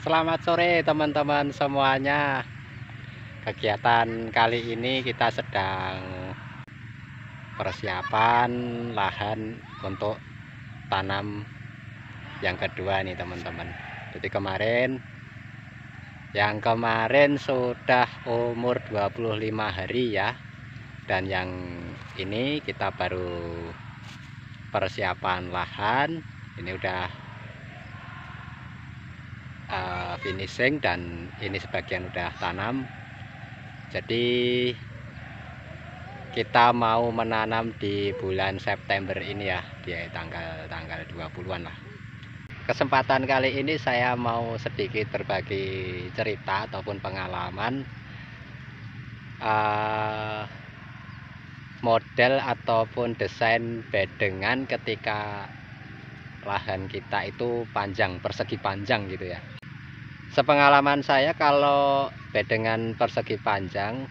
Selamat sore teman-teman semuanya. Kegiatan kali ini kita sedang persiapan lahan untuk tanam yang kedua nih teman-teman. Jadi yang kemarin sudah umur 25 hari ya. Dan yang ini kita baru persiapan lahan. Ini udah finishing dan ini sebagian udah tanam. Jadi kita mau menanam di bulan September ini ya, di tanggal 20-an lah. Kesempatan kali ini saya mau sedikit berbagi cerita ataupun pengalaman model ataupun desain bedengan ketika lahan kita itu panjang, persegi panjang gitu ya. Sepengalaman saya, kalau bedengan persegi panjang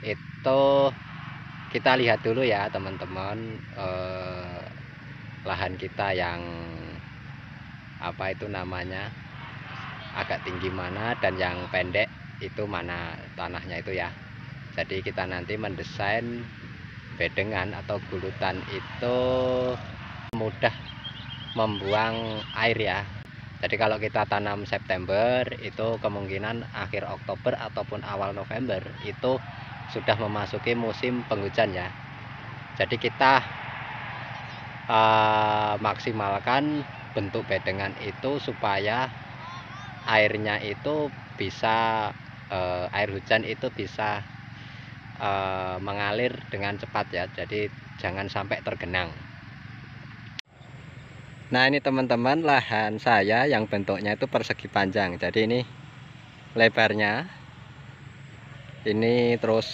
itu kita lihat dulu ya teman-teman, lahan kita yang apa itu namanya agak tinggi mana dan yang pendek itu mana tanahnya itu ya. Jadi kita nanti mendesain bedengan atau gulutan itu mudah membuang air ya. Jadi kalau kita tanam September, itu kemungkinan akhir Oktober ataupun awal November itu sudah memasuki musim penghujan ya. Jadi kita maksimalkan bentuk bedengan itu supaya airnya itu bisa air hujan itu bisa mengalir dengan cepat ya. Jadi jangan sampai tergenang. Nah ini teman-teman, lahan saya yang bentuknya itu persegi panjang. Jadi ini lebarnya ini, terus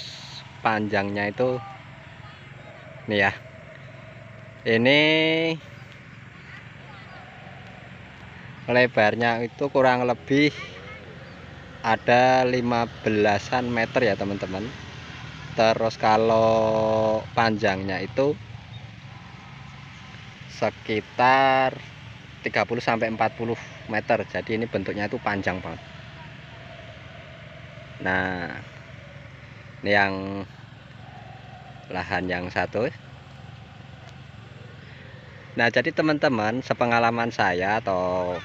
panjangnya itu nih ya. Ini lebarnya itu kurang lebih ada 15-an meter ya teman-teman. Terus kalau panjangnya itu sekitar 30-40 meter. Jadi ini bentuknya itu panjang banget. Nah ini yang lahan yang satu. Nah jadi teman-teman, sepengalaman saya atau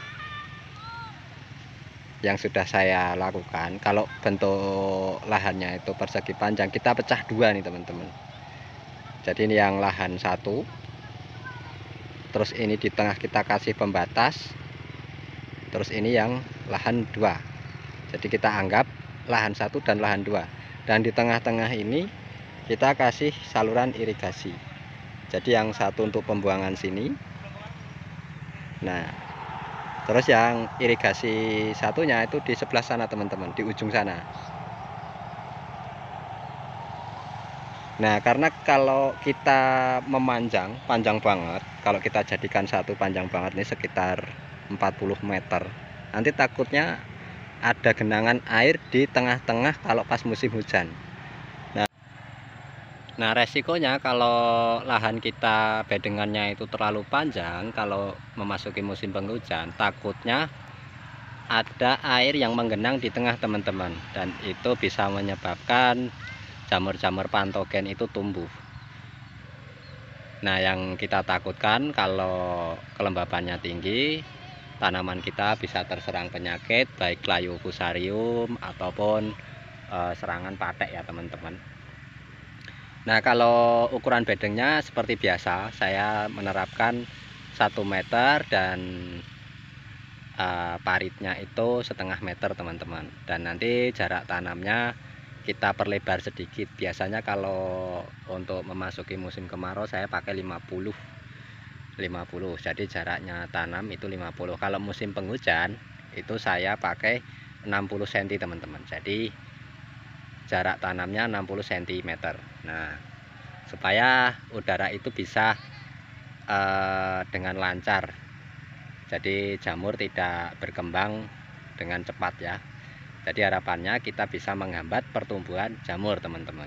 yang sudah saya lakukan, kalau bentuk lahannya itu persegi panjang, kita pecah dua nih teman-teman. Jadi ini yang lahan satu, terus ini di tengah kita kasih pembatas, terus ini yang lahan dua. Jadi kita anggap lahan satu dan lahan dua, dan di tengah-tengah ini kita kasih saluran irigasi. Jadi yang satu untuk pembuangan sini, nah terus yang irigasi satunya itu di sebelah sana teman-teman, di ujung sana. Nah karena kalau kita memanjang panjang banget, kalau kita jadikan satu panjang banget ini sekitar 40 meter, nanti takutnya ada genangan air di tengah-tengah kalau pas musim hujan. Nah resikonya kalau lahan kita bedengannya itu terlalu panjang, kalau memasuki musim penghujan, takutnya ada air yang menggenang di tengah teman-teman, dan itu bisa menyebabkan jamur-jamur patogen itu tumbuh. Nah yang kita takutkan kalau kelembabannya tinggi, tanaman kita bisa terserang penyakit baik layu fusarium ataupun serangan patek ya teman-teman. Nah kalau ukuran bedengnya seperti biasa, saya menerapkan 1 meter dan paritnya itu setengah meter teman-teman. Dan nanti jarak tanamnya kita perlebar sedikit. Biasanya kalau untuk memasuki musim kemarau saya pakai 50. Jadi jaraknya tanam itu 50. Kalau musim penghujan itu saya pakai 60 cm teman-teman. Jadi jarak tanamnya 60 cm. Nah supaya udara itu bisa dengan lancar, jadi jamur tidak berkembang dengan cepat ya. Jadi harapannya kita bisa menghambat pertumbuhan jamur teman-teman,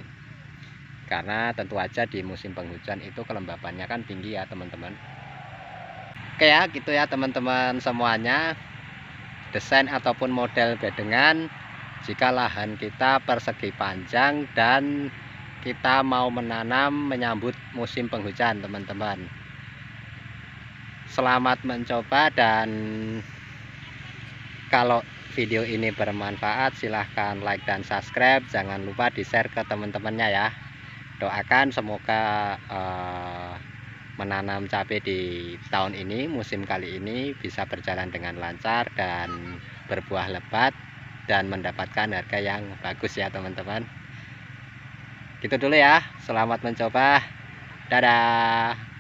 karena tentu aja di musim penghujan itu kelembabannya kan tinggi ya teman-teman. Oke ya gitu ya teman-teman semuanya. desain ataupun model bedengan jika lahan kita persegi panjang dan kita mau menanam menyambut musim penghujan, teman-teman. Selamat mencoba, dan kalau video ini bermanfaat silahkan like dan subscribe, jangan lupa di share ke teman-temannya ya. Doakan semoga menanam cabai di tahun ini, musim kali ini bisa berjalan dengan lancar dan berbuah lebat dan mendapatkan harga yang bagus ya teman-teman. Gitu dulu ya, selamat mencoba, dadah.